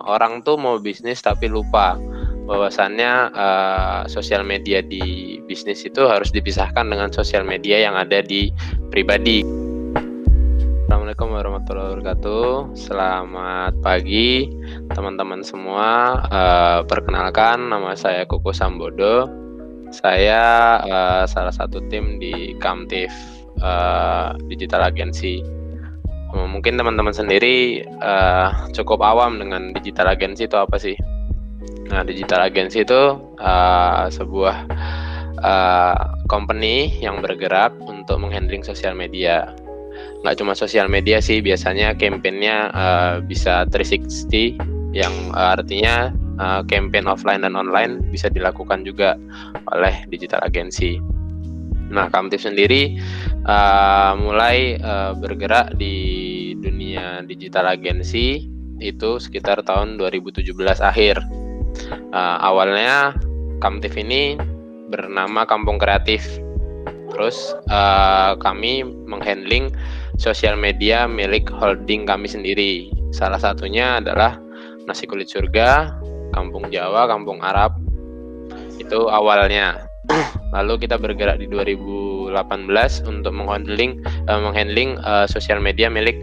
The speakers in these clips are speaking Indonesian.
orang tuh mau bisnis tapi lupa bahwasannya sosial media di bisnis itu harus dipisahkan dengan sosial media yang ada di pribadi. Assalamualaikum warahmatullahi wabarakatuh. Selamat pagi teman-teman semua. Perkenalkan, nama saya Kuku Sambodo. Saya salah satu tim di Kamtif Digital Agency. Mungkin teman-teman sendiri cukup awam dengan digital agency itu apa sih? Nah, digital agency itu sebuah company yang bergerak untuk menghandling sosial media. Nggak cuma sosial media sih, biasanya campaign-nya bisa 360, yang artinya campaign offline dan online bisa dilakukan juga oleh digital agency. Nah, Kamtif sendiri mulai bergerak di dunia digital agency itu sekitar tahun 2017 akhir. Awalnya Kamtif ini bernama Kampung Kreatif. Terus kami menghandling sosial media milik holding kami sendiri. Salah satunya adalah Nasi Kulit Surga, Kampung Jawa, Kampung Arab. Itu awalnya. Lalu kita bergerak di 2018 untuk menghandling sosial media milik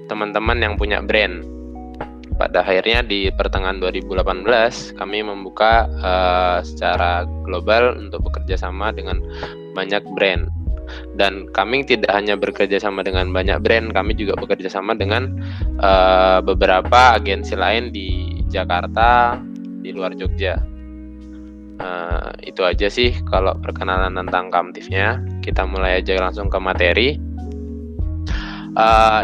teman-teman yang punya brand. Pada akhirnya di pertengahan 2018 kami membuka secara global untuk bekerja sama dengan banyak brand. Dan kami tidak hanya bekerja sama dengan banyak brand, kami juga bekerja sama dengan beberapa agensi lain di Jakarta, di luar Jogja. Itu aja sih kalau perkenalan tentang Kamtifnya. Kita mulai aja langsung ke materi.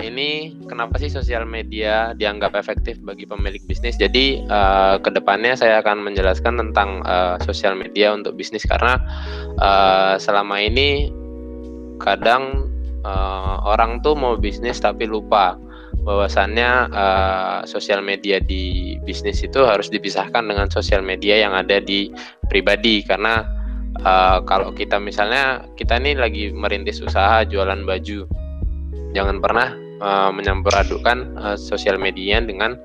Ini kenapa sih sosial media dianggap efektif bagi pemilik bisnis? Jadi kedepannya saya akan menjelaskan tentang sosial media untuk bisnis, karena selama ini kadang orang tuh mau bisnis tapi lupa bahwasannya sosial media di bisnis itu harus dipisahkan dengan sosial media yang ada di pribadi. Karena kalau kita misalnya kita nih lagi merintis usaha jualan baju, jangan pernah menyampuradukan sosial media dengan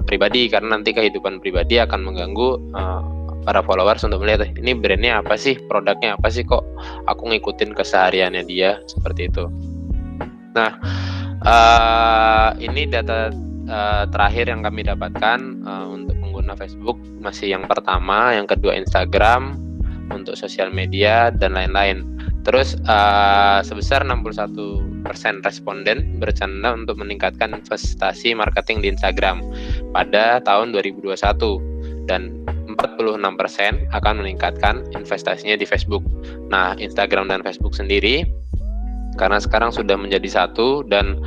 pribadi, karena nanti kehidupan pribadi akan mengganggu para followers untuk melihat ini brandnya apa sih, produknya apa sih, kok aku ngikutin kesehariannya dia, seperti itu. Nah, ini data terakhir yang kami dapatkan untuk pengguna Facebook masih yang pertama, yang kedua Instagram untuk sosial media dan lain-lain. Terus sebesar 61% responden berencana untuk meningkatkan investasi marketing di Instagram pada tahun 2021, dan 46% akan meningkatkan investasinya di Facebook. Nah, Instagram dan Facebook sendiri karena sekarang sudah menjadi satu, dan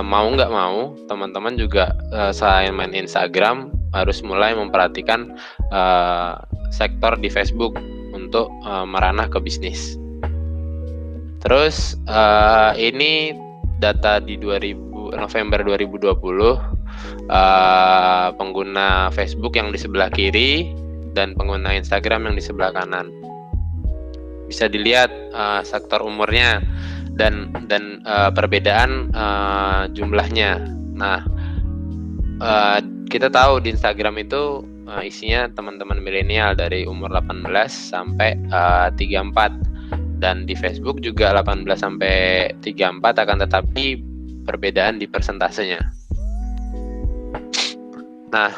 mau nggak mau teman-teman juga selain main Instagram harus mulai memperhatikan sektor di Facebook untuk meranah ke bisnis. Terus ini data di November 2020, pengguna Facebook yang di sebelah kiri dan pengguna Instagram yang di sebelah kanan. Bisa dilihat sektor umurnya dan perbedaan jumlahnya. Nah, kita tahu di Instagram itu isinya teman-teman milenial dari umur 18 sampai 34, dan di Facebook juga 18 sampai 34, akan tetapi perbedaan di persentasenya. Nah,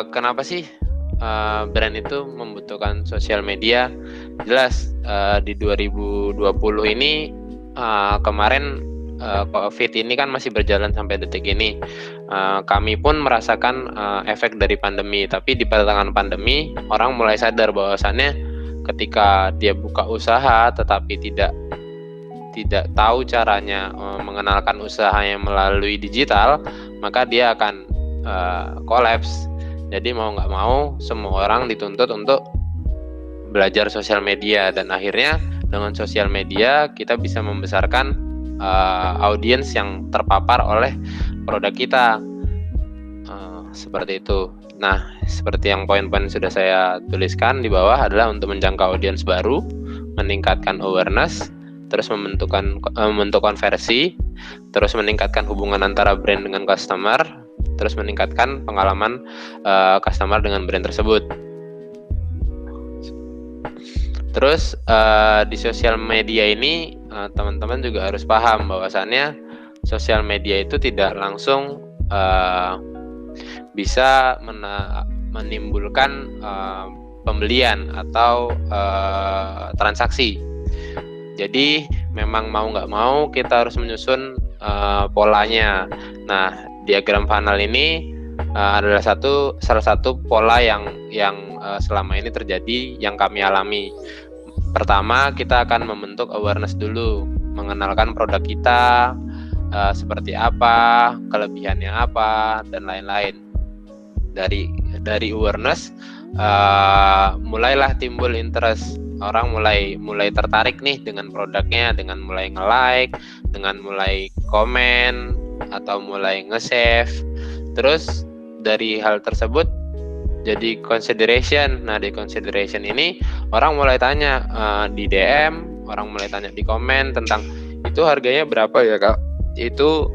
kenapa sih brand itu membutuhkan sosial media? Jelas di 2020 ini kemarin COVID ini kan masih berjalan sampai detik ini. Kami pun merasakan efek dari pandemi, tapi di pertengahan pandemi orang mulai sadar bahwasannya ketika dia buka usaha tetapi tidak tahu caranya mengenalkan usahanya melalui digital, maka dia akan kolaps. Jadi mau nggak mau semua orang dituntut untuk belajar sosial media, dan akhirnya dengan sosial media kita bisa membesarkan audiens yang terpapar oleh produk kita, seperti itu. Nah, seperti yang poin-poin sudah saya tuliskan di bawah adalah untuk menjangkau audiens baru, meningkatkan awareness, terus membentuk konversi, terus meningkatkan hubungan antara brand dengan customer, terus meningkatkan pengalaman customer dengan brand tersebut. Terus di sosial media ini teman-teman juga harus paham bahwasannya sosial media itu tidak langsung bisa menimbulkan pembelian atau transaksi. Jadi memang mau nggak mau kita harus menyusun polanya. Nah, diagram funnel ini adalah salah satu pola yang selama ini terjadi yang kami alami. Pertama, kita akan membentuk awareness dulu, mengenalkan produk kita seperti apa, kelebihannya apa, dan lain-lain. Dari awareness mulailah timbul interest. Orang mulai tertarik nih dengan produknya, dengan mulai nge-like, dengan mulai komen atau mulai nge-save. Terus dari hal tersebut jadi consideration. Nah, di consideration ini orang mulai tanya di DM, orang mulai tanya di komen tentang itu harganya berapa ya Kak? Itu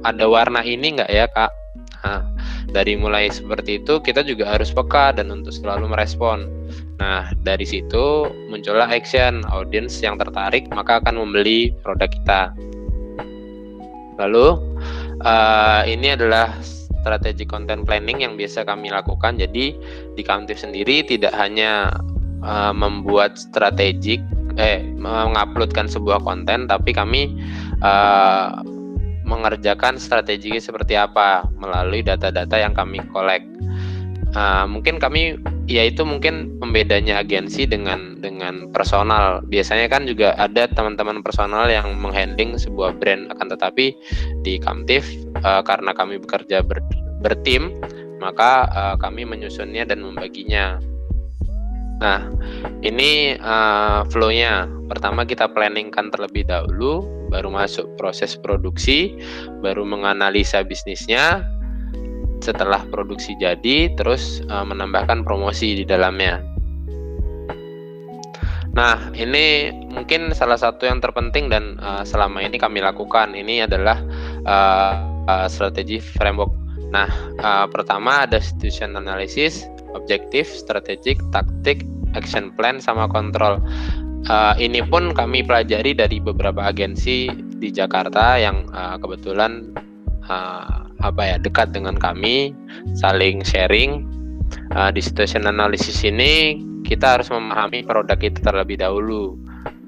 ada warna ini nggak ya Kak? Nah, dari mulai seperti itu kita juga harus peka dan untuk selalu merespon. Nah, dari situ muncullah action, audience yang tertarik maka akan membeli produk kita. Lalu ini adalah strategi content planning yang biasa kami lakukan. Jadi di Kamtif sendiri tidak hanya membuat strategik menguploadkan sebuah konten, tapi kami mengerjakan strateginya seperti apa melalui data-data yang kami collect. Mungkin kami mungkin pembedanya agensi dengan personal. Biasanya kan juga ada teman-teman personal yang menghandling sebuah brand, akan tetapi di Kamtif karena kami bekerja bertim, maka kami menyusunnya dan membaginya. Nah, ini flow-nya. Pertama kita planningkan terlebih dahulu, baru masuk proses produksi, baru menganalisa bisnisnya. Setelah produksi jadi, terus menambahkan promosi di dalamnya. Nah, ini mungkin salah satu yang terpenting dan selama ini kami lakukan. Ini adalah strategi framework. Nah, pertama ada situation analysis, objektif, strategik, taktik, action plan, sama kontrol. Ini pun kami pelajari dari beberapa agensi di Jakarta yang kebetulan dekat dengan kami, saling sharing. Di situation analysis ini kita harus memahami produk kita terlebih dahulu,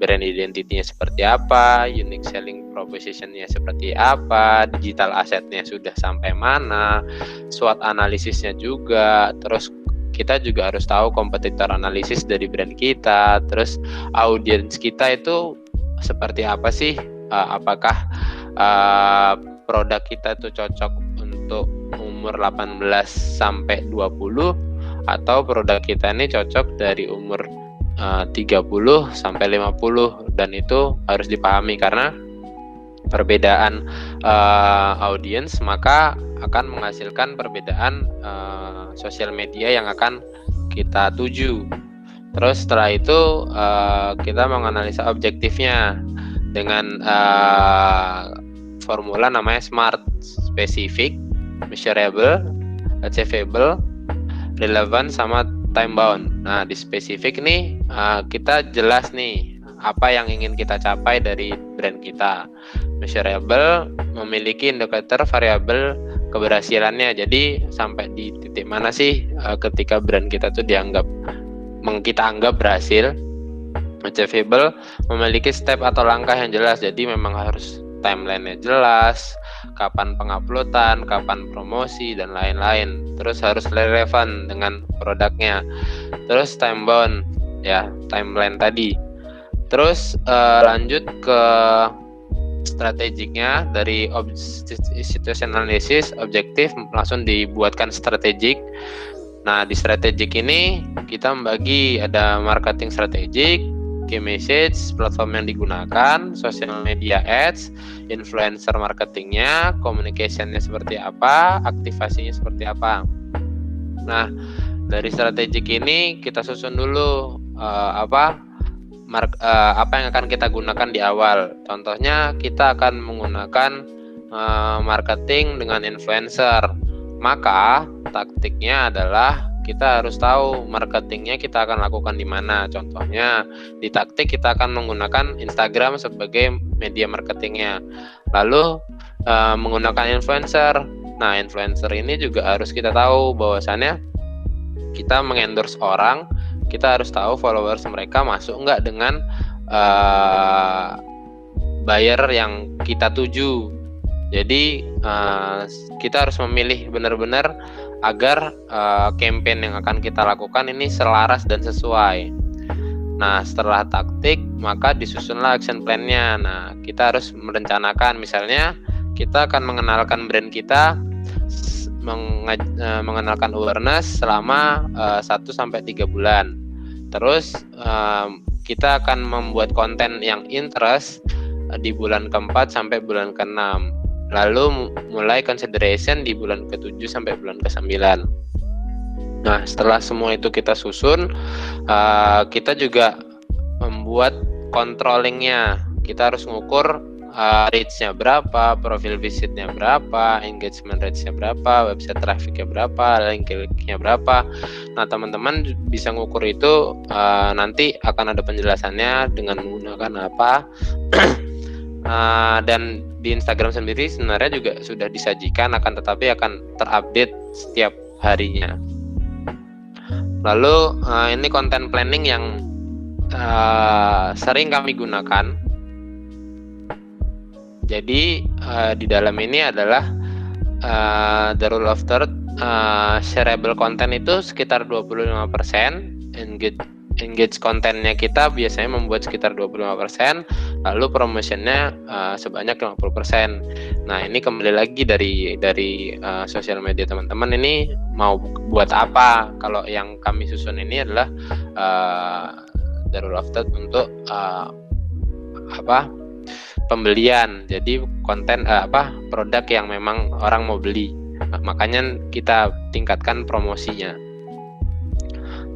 brand identity-nya seperti apa, unique selling proposition-nya seperti apa, digital asset-nya sudah sampai mana, SWOT analisisnya juga. Terus kita juga harus tahu kompetitor analisis dari brand kita, terus audiens kita itu seperti apa sih, apakah produk kita itu cocok untuk umur 18 sampai 20 atau produk kita ini cocok dari umur 30 sampai 50, dan itu harus dipahami karena perbedaan audiens maka akan menghasilkan perbedaan sosial media yang akan kita tuju. Terus setelah itu kita menganalisa objektifnya dengan formula namanya SMART: specific, measurable, achievable, relevant, sama time bound. Nah, di spesifik nih kita jelas nih apa yang ingin kita capai dari brand kita. Measurable, memiliki indikator variabel keberhasilannya. Jadi sampai di titik mana sih ketika brand kita tuh kita anggap berhasil. Achievable, memiliki step atau langkah yang jelas. Jadi memang harus timeline-nya jelas, kapan penguploadan, kapan promosi, dan lain-lain. Terus harus relevan dengan produknya. Terus time bound, ya timeline tadi. Terus lanjut ke strategiknya. Dari situation analysis, objektif langsung dibuatkan strategik. Nah, di strategik ini kita membagi ada marketing strategik, key message, platform yang digunakan, social media ads, influencer marketingnya, communication-nya seperti apa, aktivasinya seperti apa. Nah, dari strategik ini kita susun dulu apa yang akan kita gunakan di awal. Contohnya kita akan menggunakan marketing dengan influencer. Maka taktiknya adalah kita harus tahu marketingnya kita akan lakukan di mana. Contohnya di taktik kita akan menggunakan Instagram sebagai media marketingnya. Lalu menggunakan influencer. Nah, influencer ini juga harus kita tahu bahwasannya kita mengendorse orang, kita harus tahu followers mereka masuk nggak dengan buyer yang kita tuju. Jadi kita harus memilih benar-benar agar campaign yang akan kita lakukan ini selaras dan sesuai. Nah, setelah taktik, maka disusunlah action plan-nya. Nah, kita harus merencanakan, misalnya kita akan mengenalkan brand kita, mengenalkan awareness selama 1-3 bulan. Terus kita akan membuat konten yang interest di bulan ke-4 sampai bulan ke-6. Lalu mulai consideration di bulan ke-7 sampai bulan ke-9. Nah, setelah semua itu kita susun, kita juga membuat controllingnya. Kita harus mengukur reach-nya berapa, profil visitnya berapa, engagement rate-nya berapa, website traffic-nya berapa, link click-nya berapa. Nah, teman-teman bisa mengukur itu, nanti akan ada penjelasannya dengan menggunakan apa. Dan di Instagram sendiri sebenarnya juga sudah disajikan, akan tetapi akan terupdate setiap harinya. Lalu ini content planning yang sering kami gunakan. Jadi di dalam ini adalah the rule of third, shareable content itu sekitar 25%, engage kontennya kita biasanya membuat sekitar 25%, lalu promotionnya sebanyak 50%. Nah, ini kembali lagi dari sosial media teman-teman ini mau buat apa. Kalau yang kami susun ini adalah the rule of third untuk pembelian. Jadi konten produk yang memang orang mau beli. Makanya kita tingkatkan promosinya.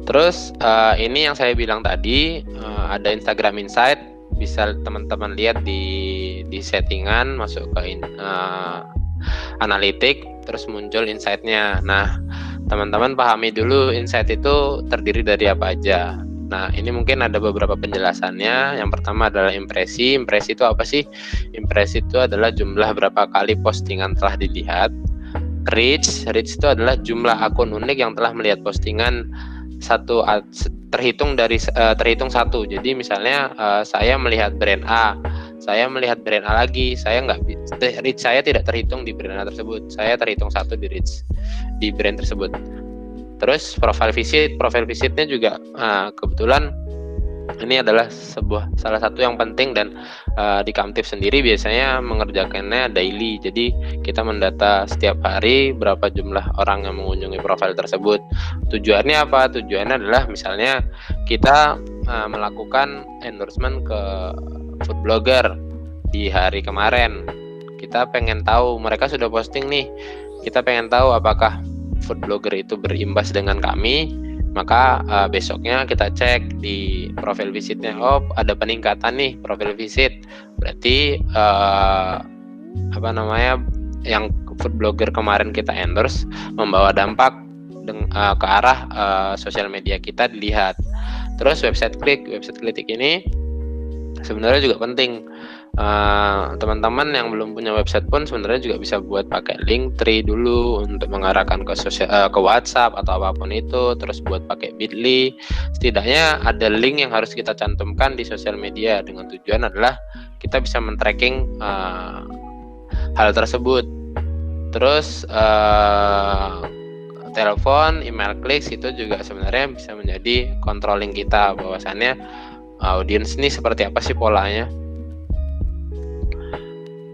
Terus ini yang saya bilang tadi, ada Instagram Insight, bisa teman-teman lihat di settingan, masuk ke analitik, terus muncul insight-nya. Nah, teman-teman pahami dulu insight itu terdiri dari apa aja. Nah, ini mungkin ada beberapa penjelasannya. Yang pertama adalah impresi. Impresi itu apa sih? Impresi itu adalah jumlah berapa kali postingan telah dilihat. Reach itu adalah jumlah akun unik yang telah melihat postingan terhitung satu. Jadi misalnya saya melihat brand A, saya melihat brand A lagi, reach saya tidak terhitung di brand A tersebut, saya terhitung satu di reach di brand tersebut. Terus profile visitnya juga kebetulan ini adalah salah satu yang penting, dan di Kamtif sendiri biasanya mengerjakannya daily. Jadi kita mendata setiap hari berapa jumlah orang yang mengunjungi profil tersebut. Tujuannya apa? Tujuannya adalah misalnya kita melakukan endorsement ke food blogger di hari kemarin. Kita pengen tahu mereka sudah posting nih. Kita pengen tahu apakah food blogger itu berimbas dengan kami. Maka besoknya kita cek di profil visitnya, ada peningkatan nih profil visit, berarti yang food blogger kemarin kita endorse membawa dampak ke arah sosial media kita dilihat. Terus website click ini sebenarnya juga penting. Teman-teman yang belum punya website pun sebenarnya juga bisa buat pakai Linktree dulu untuk mengarahkan ke WhatsApp atau apapun itu, terus buat pakai Bitly. Setidaknya ada link yang harus kita cantumkan di sosial media, dengan tujuan adalah kita bisa men-tracking hal tersebut. Terus telepon, email clicks itu juga sebenarnya bisa menjadi controlling kita, bahwasannya audiens ini seperti apa sih polanya.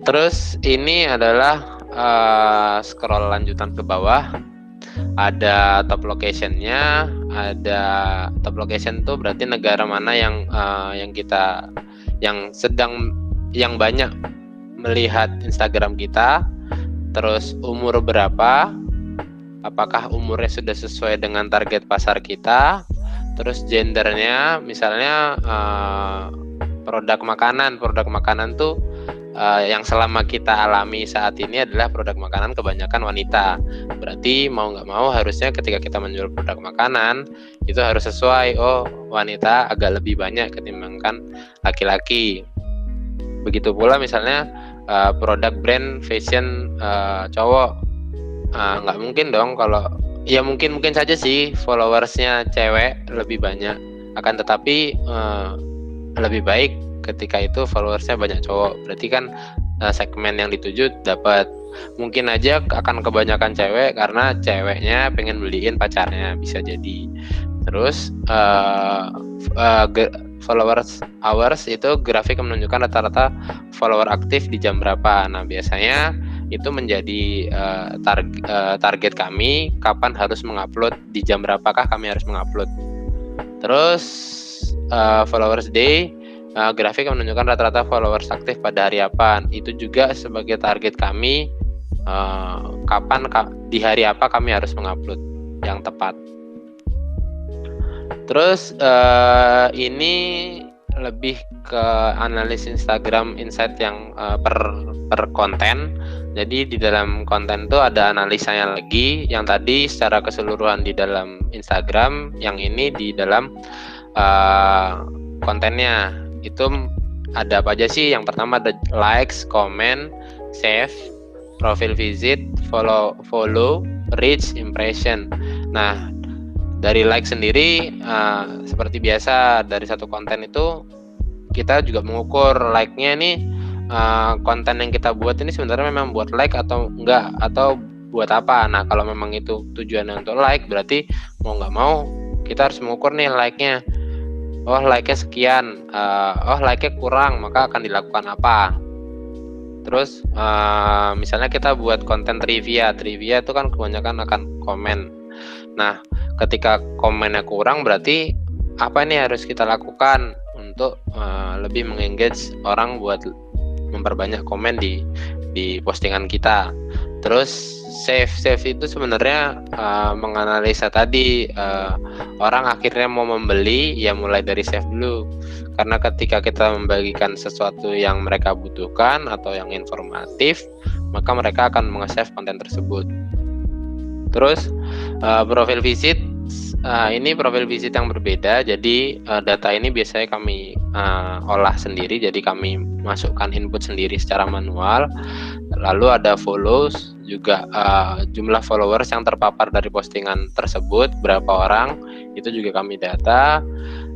Terus ini adalah scroll lanjutan ke bawah, ada top location-nya, ada top location tuh berarti negara mana yang banyak melihat Instagram kita. Terus umur berapa, apakah umurnya sudah sesuai dengan target pasar kita. Terus gendernya, misalnya produk makanan tuh yang selama kita alami saat ini adalah produk makanan kebanyakan wanita. Berarti mau nggak mau harusnya ketika kita menjual produk makanan itu harus sesuai. Oh, wanita agak lebih banyak ketimbangkan laki-laki. Begitu pula misalnya produk brand fashion cowok, nggak mungkin dong kalau ya mungkin saja sih followersnya cewek lebih banyak, akan tetapi lebih baik ketika itu followersnya banyak cowok. Berarti kan segmen yang dituju dapat, mungkin aja akan kebanyakan cewek karena ceweknya pengen beliin pacarnya, bisa jadi. Terus followers hours itu grafik yang menunjukkan rata-rata follower aktif di jam berapa. Nah, biasanya itu menjadi target kami, kapan harus mengupload, di jam berapakah kami harus mengupload. Terus followers day, grafik yang menunjukkan rata-rata followers aktif pada hari apa. Itu juga sebagai target kami, kapan di hari apa kami harus mengupload yang tepat. Terus ini lebih ke analis Instagram Insight yang per konten. Jadi di dalam konten itu ada analisanya lagi. Yang tadi secara keseluruhan di dalam Instagram, yang ini di dalam kontennya. Itu ada apa aja sih? Yang pertama ada likes, comment, save, profile visit, follow, reach, impression. Nah, dari like sendiri seperti biasa dari satu konten itu kita juga mengukur like-nya nih, konten yang kita buat ini sebenarnya memang buat like atau enggak, atau buat apa. Nah, kalau memang itu tujuannya untuk like, berarti mau nggak mau kita harus mengukur nih like-nya. Oh, like-nya sekian, oh like-nya kurang, maka akan dilakukan apa. Terus misalnya kita buat konten trivia itu kan kebanyakan akan komen. Nah, ketika komennya kurang, berarti apa nih harus kita lakukan untuk lebih mengengage orang buat memperbanyak komen di postingan kita. Terus save itu sebenarnya menganalisa tadi orang akhirnya mau membeli, ya mulai dari save dulu. Karena ketika kita membagikan sesuatu yang mereka butuhkan atau yang informatif, maka mereka akan menge-save konten tersebut. Terus profil visit, ini profil visit yang berbeda. Jadi data ini biasanya kami olah sendiri, jadi kami masukkan input sendiri secara manual. Lalu ada follows juga, jumlah followers yang terpapar dari postingan tersebut berapa orang, itu juga kami data.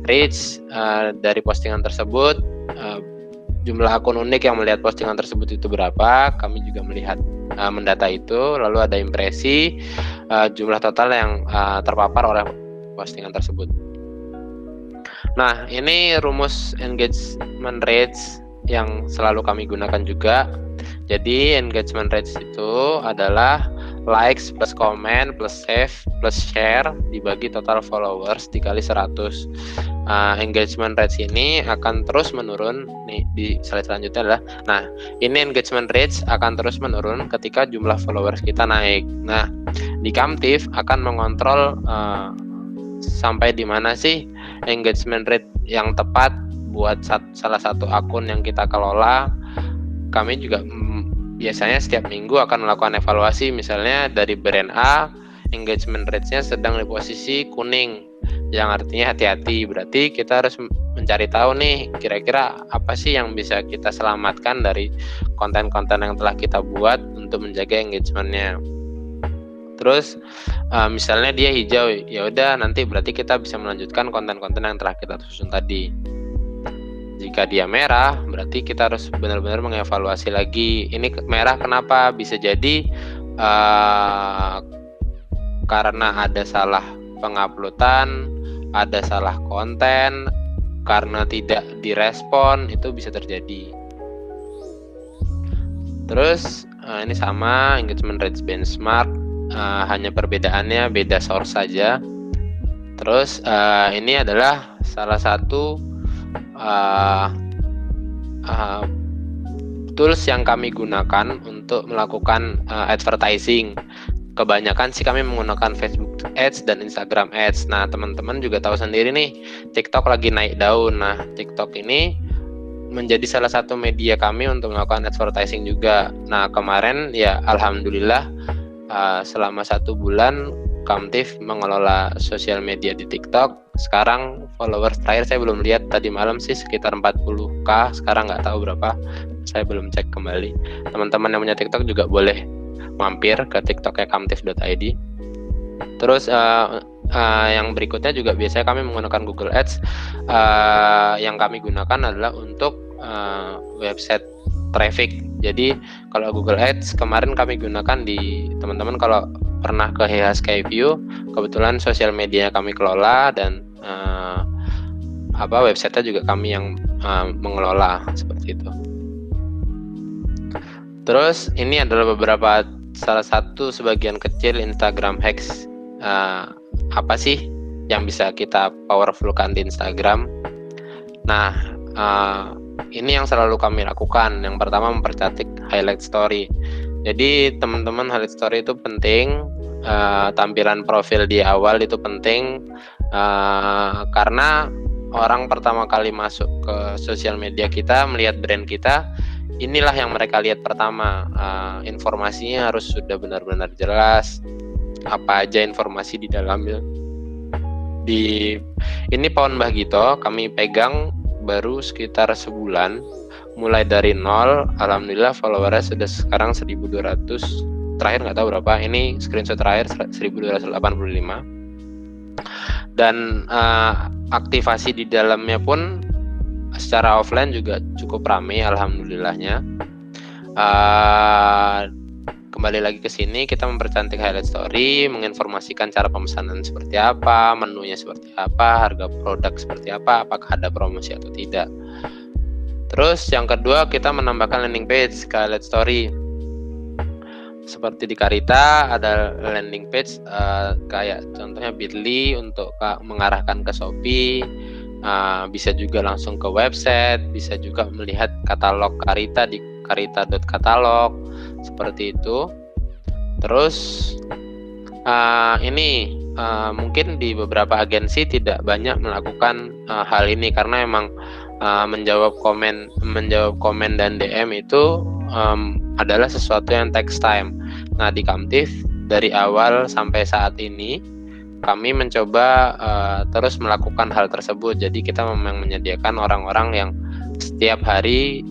Reach dari postingan tersebut, jumlah akun unik yang melihat postingan tersebut itu berapa, kami juga mendata itu. Lalu ada impresi, jumlah total yang terpapar oleh postingan tersebut. Nah, ini rumus engagement rates yang selalu kami gunakan juga. Jadi engagement rates itu adalah likes plus comment plus save plus share dibagi total followers dikali 100. Engagement rates ini akan terus menurun. Nih di slide selanjutnya adalah, nah ini engagement rates akan terus menurun ketika jumlah followers kita naik. Nah, di Kamtif akan mengontrol sampai di mana sih engagement rate yang tepat buat salah satu akun yang kita kelola. Kami juga biasanya setiap minggu akan melakukan evaluasi. Misalnya dari brand A, engagement rate-nya sedang di posisi kuning, yang artinya hati-hati. Berarti kita harus mencari tahu nih, kira-kira apa sih yang bisa kita selamatkan dari konten-konten yang telah kita buat untuk menjaga engagement-nya. Terus misalnya dia hijau, ya udah nanti berarti kita bisa melanjutkan konten-konten yang telah kita susun tadi. Jika dia merah, berarti kita harus benar-benar mengevaluasi lagi. Ini merah kenapa? Bisa jadi karena ada salah penguploadan, ada salah konten, karena tidak direspon, itu bisa terjadi. Terus ini sama engagement rates benchmark, hanya perbedaannya beda source saja. Terus ini adalah salah satu tools yang kami gunakan untuk melakukan advertising. Kebanyakan sih kami menggunakan Facebook Ads dan Instagram Ads. Nah, teman-teman juga tahu sendiri nih, TikTok lagi naik daun. Nah, TikTok ini menjadi salah satu media kami untuk melakukan advertising juga. Nah, kemarin ya alhamdulillah selama 1 bulan Kamtif mengelola sosial media di TikTok. Sekarang followers terakhir saya belum lihat, tadi malam sih sekitar 40k, sekarang nggak tahu berapa, saya belum cek kembali. Teman-teman yang punya TikTok juga boleh mampir ke tiktoknya kamtif.id. Terus yang berikutnya juga biasanya kami menggunakan Google Ads. Yang kami gunakan adalah untuk website traffic. Jadi kalau Google Ads kemarin kami gunakan di, teman-teman kalau pernah ke Heha Skyview, kebetulan sosial media kami kelola dan websitenya juga kami yang mengelola seperti itu. Terus ini adalah beberapa, salah satu sebagian kecil Instagram hacks. Apa sih yang bisa kita powerfulkan di Instagram? Nah, ini yang selalu kami lakukan. Yang pertama, mempercantik highlight story. Jadi teman-teman, highlight story itu penting. Tampilan profil di awal itu penting karena orang pertama kali masuk ke sosial media kita, melihat brand kita, inilah yang mereka lihat pertama. Informasinya harus sudah benar-benar jelas, apa aja informasi di dalamnya. Ini Pawan Mbah Gito kami pegang baru sekitar sebulan, mulai dari nol. Alhamdulillah followernya sudah sekarang 1200, terakhir nggak tahu berapa, ini screenshot terakhir 1285. Dan aktivasi di dalamnya pun secara offline juga cukup ramai alhamdulillahnya. Kembali lagi ke sini, kita mempercantik highlight story, menginformasikan cara pemesanan seperti apa, menunya seperti apa, harga produk seperti apa, apakah ada promosi atau tidak. Terus yang kedua, kita menambahkan landing page ke highlight story. Seperti di Karita ada landing page kayak contohnya Bitly untuk mengarahkan ke Shopee. Bisa juga langsung ke website, bisa juga melihat katalog Karita di karita.katalog seperti itu. Terus ini mungkin di beberapa agensi tidak banyak melakukan hal ini karena emang menjawab komen dan DM itu adalah sesuatu yang takes time. Nah, di Kamtif dari awal sampai saat ini kami mencoba terus melakukan hal tersebut. Jadi kita memang menyediakan orang-orang yang setiap hari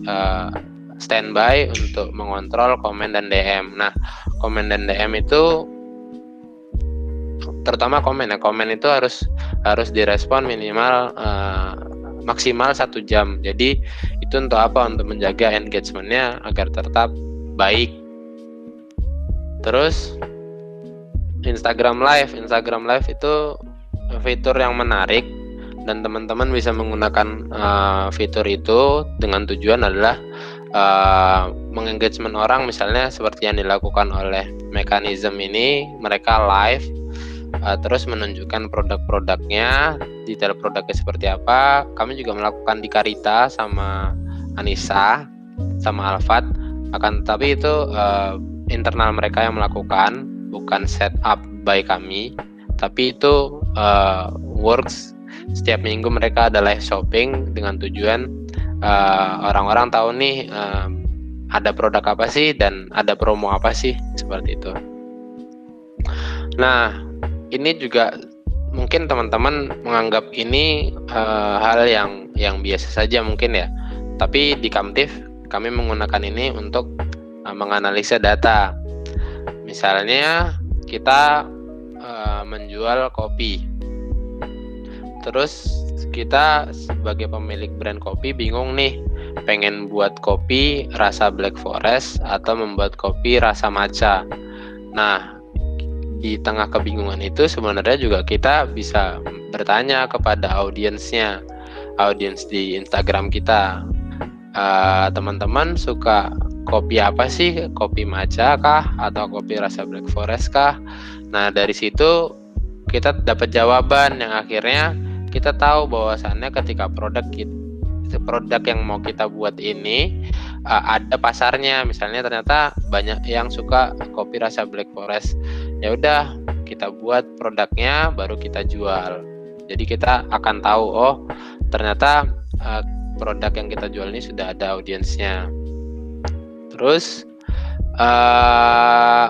standby untuk mengontrol komen dan DM. Nah, komen dan DM itu terutama komen itu harus direspon minimal maksimal 1 jam. Jadi itu untuk apa? Untuk menjaga engagementnya agar tetap baik. Terus Instagram Live itu fitur yang menarik dan teman-teman bisa menggunakan fitur itu dengan tujuan adalah mengengagement orang, misalnya seperti yang dilakukan oleh Mekanism ini, mereka live terus menunjukkan produk-produknya, detail produknya seperti apa. Kami juga melakukan di Karita sama Anissa sama Alfat, akan tetapi itu internal mereka yang melakukan, bukan setup by kami, tapi itu works. Setiap minggu mereka ada live shopping dengan tujuan orang-orang tahu nih ada produk apa sih dan ada promo apa sih, seperti itu. Nah, ini juga mungkin teman-teman menganggap ini hal yang biasa saja mungkin ya, tapi di Kamtif kami menggunakan ini untuk menganalisa data. Misalnya kita menjual kopi, terus kita sebagai pemilik brand kopi bingung nih, pengen buat kopi rasa Black Forest atau membuat kopi rasa matcha. Nah, di tengah kebingungan itu sebenarnya juga kita bisa bertanya kepada audiens di Instagram kita. Teman-teman suka kopi apa sih? Kopi matcha kah? Atau kopi rasa Black Forest kah? Nah, dari situ kita dapat jawaban yang akhirnya kita tahu bahwasannya ketika produk yang mau kita buat ini ada pasarnya. Misalnya ternyata banyak yang suka kopi rasa Black Forest, ya udah kita buat produknya, baru kita jual. Jadi kita akan tahu, oh ternyata produk yang kita jual ini sudah ada audiensnya. Terus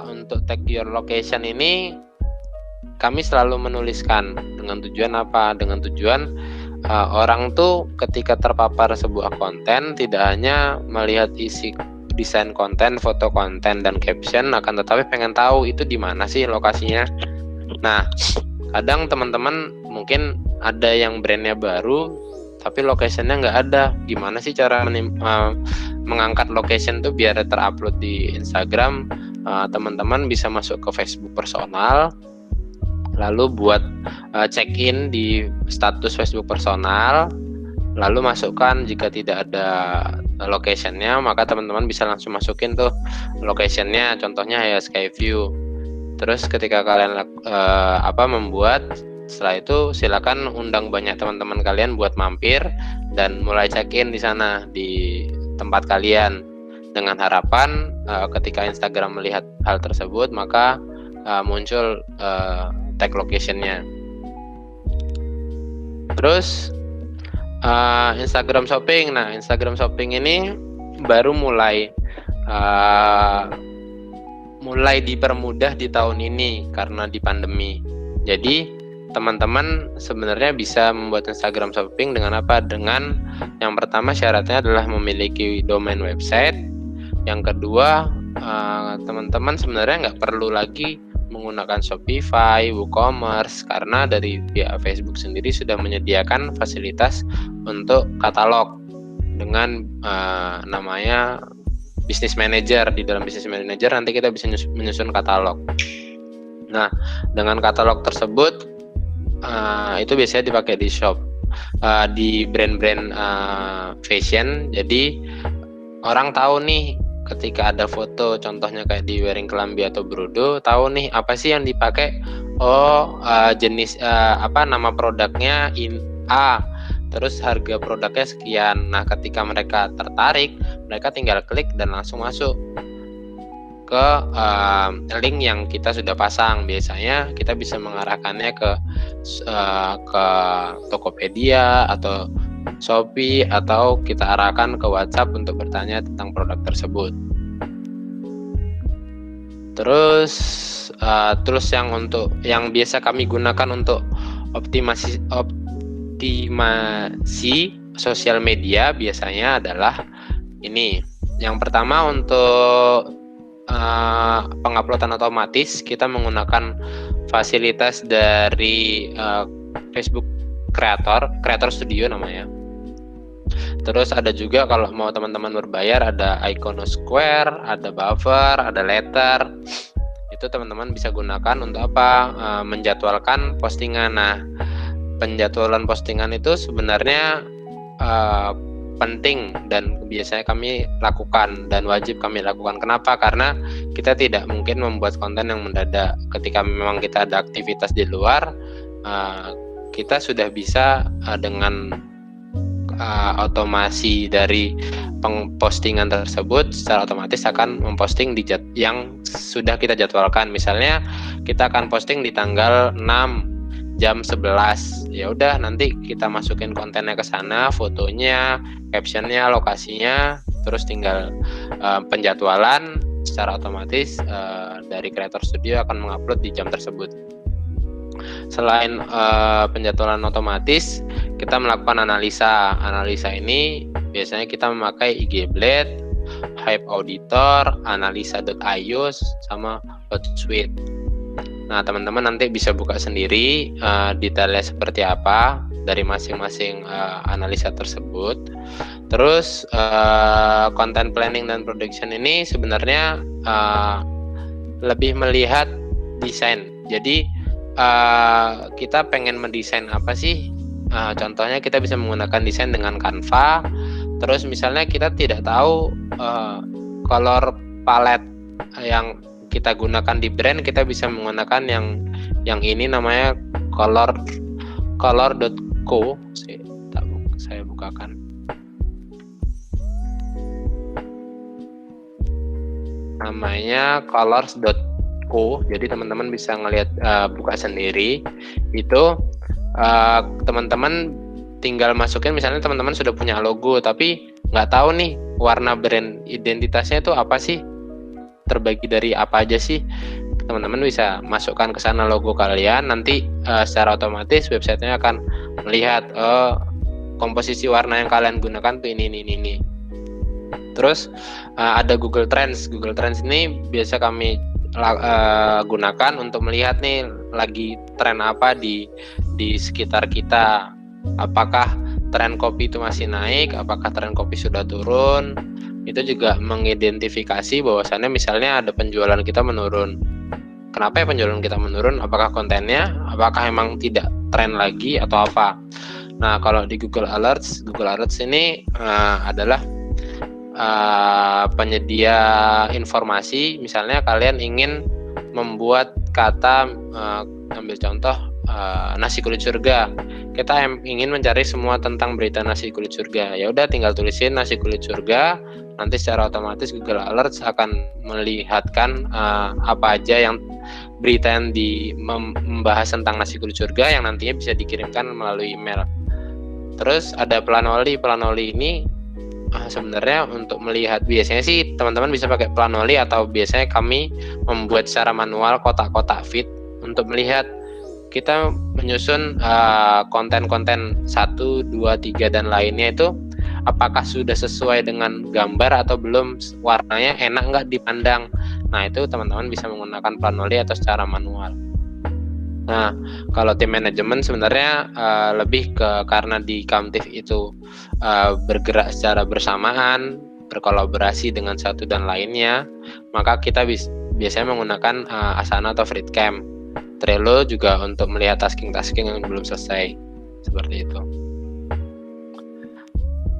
untuk tag your location ini kami selalu menuliskan dengan tujuan apa? Dengan tujuan orang tuh ketika terpapar sebuah konten tidak hanya melihat isi desain konten, foto konten, dan caption, akan tetapi pengen tahu itu di mana sih lokasinya. Nah, kadang teman-teman mungkin ada yang brandnya baru tapi locationnya nggak ada. Gimana sih cara mengangkat location tuh biar terupload di Instagram? Teman-teman bisa masuk ke Facebook personal, lalu buat check-in di status Facebook personal, lalu masukkan jika tidak ada locationnya, maka teman-teman bisa langsung masukin tuh locationnya, contohnya ya Skyview. Terus ketika kalian membuat, setelah itu silakan undang banyak teman-teman kalian buat mampir dan mulai check-in di sana di tempat kalian, dengan harapan ketika Instagram melihat hal tersebut maka muncul tag location-nya. Terus Instagram Shopping. Nah, Instagram Shopping ini baru mulai dipermudah di tahun ini karena di pandemi. Jadi teman-teman sebenarnya bisa membuat Instagram Shopping dengan apa? Dengan yang pertama syaratnya adalah memiliki domain website. Yang kedua, teman-teman sebenarnya nggak perlu lagi menggunakan Shopify, WooCommerce, karena dari pihak Facebook sendiri sudah menyediakan fasilitas untuk katalog dengan namanya Business Manager. Di dalam Business Manager nanti kita bisa menyusun katalog. Nah, dengan katalog tersebut itu biasanya dipakai di shop, di brand-brand fashion. Jadi orang tahu nih ketika ada foto, contohnya kayak di wearing kelambi atau brodo, tahu nih apa sih yang dipakai. Jenis nama produknya A, terus harga produknya sekian. Nah, ketika mereka tertarik, mereka tinggal klik dan langsung masuk ke link yang kita sudah pasang. Biasanya kita bisa mengarahkannya ke Tokopedia atau Shopee, atau kita arahkan ke WhatsApp untuk bertanya tentang produk tersebut. Terus yang biasa kami gunakan untuk optimasi sosial media biasanya adalah ini. Yang pertama, untuk penguploadan otomatis kita menggunakan fasilitas dari Facebook Creator Studio namanya. Terus ada juga kalau mau teman-teman berbayar, ada Iconosquare, ada Buffer, ada Letter. Itu teman-teman bisa gunakan untuk apa? Menjadwalkan postingan. Nah, penjadwalan postingan itu sebenarnya penting dan biasanya kami lakukan dan wajib kami lakukan. Kenapa? Karena kita tidak mungkin membuat konten yang mendadak. Ketika memang kita ada aktivitas di luar, kita sudah bisa dengan otomasi dari pengpostingan tersebut secara otomatis akan memposting di yang sudah kita jadwalkan. Misalnya kita akan posting di tanggal 6 jam 11. Ya udah, nanti kita masukin kontennya ke sana, fotonya, captionnya, lokasinya, terus tinggal penjadwalan secara otomatis dari Creator Studio akan mengupload di jam tersebut. Selain penjadwalan otomatis, kita melakukan analisa. Analisa ini biasanya kita memakai IG Blade, Hype Auditor, Analisa.io, sama Hootsuite. Nah, teman-teman nanti bisa buka sendiri detailnya seperti apa dari masing-masing analisa tersebut. Terus content planning dan production ini sebenarnya lebih melihat desain. Jadi kita pengen mendesain apa sih? Contohnya kita bisa menggunakan desain dengan Canva. Terus misalnya kita tidak tahu color palette yang kita gunakan di brand, kita bisa menggunakan yang ini namanya color.co. Saya bukakan. Namanya colors.co. aku, jadi teman-teman bisa ngelihat buka sendiri. Itu teman-teman tinggal masukin, misalnya teman-teman sudah punya logo tapi nggak tahu nih warna brand identitasnya itu apa sih, terbagi dari apa aja sih, teman-teman bisa masukkan ke sana logo kalian, nanti secara otomatis websitenya akan melihat komposisi warna yang kalian gunakan tuh ini. Terus ada Google Trends. Google Trends ini biasa kami gunakan untuk melihat nih lagi tren apa di sekitar kita. Apakah tren kopi itu masih naik? Apakah tren kopi sudah turun? Itu juga mengidentifikasi bahwasannya misalnya ada penjualan kita menurun. Kenapa ya penjualan kita menurun? Apakah kontennya? Apakah emang tidak tren lagi atau apa? Nah, kalau di Google Alerts ini adalah penyedia informasi. Misalnya kalian ingin membuat kata, ambil contoh nasi kulit surga, kita ingin mencari semua tentang berita nasi kulit surga, ya udah tinggal tulisin nasi kulit surga, nanti secara otomatis Google Alerts akan melihatkan apa aja yang berita yang membahas tentang nasi kulit surga yang nantinya bisa dikirimkan melalui email. Terus ada Planoly ini sebenarnya untuk melihat, biasanya sih teman-teman bisa pakai Planoly atau biasanya kami membuat secara manual kotak-kotak feed untuk melihat kita menyusun konten-konten 1, 2, 3 dan lainnya itu apakah sudah sesuai dengan gambar atau belum, warnanya enak nggak dipandang. Nah, itu teman-teman bisa menggunakan Planoly atau secara manual. Nah, kalau tim manajemen sebenarnya lebih ke, karena di Kamtif itu bergerak secara bersamaan, berkolaborasi dengan satu dan lainnya, maka kita biasanya menggunakan Asana atau Freecam. Trello juga untuk melihat tasking-tasking yang belum selesai, seperti itu.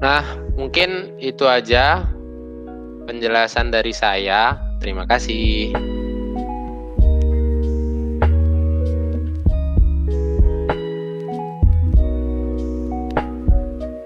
Nah, mungkin itu aja penjelasan dari saya. Terima kasih.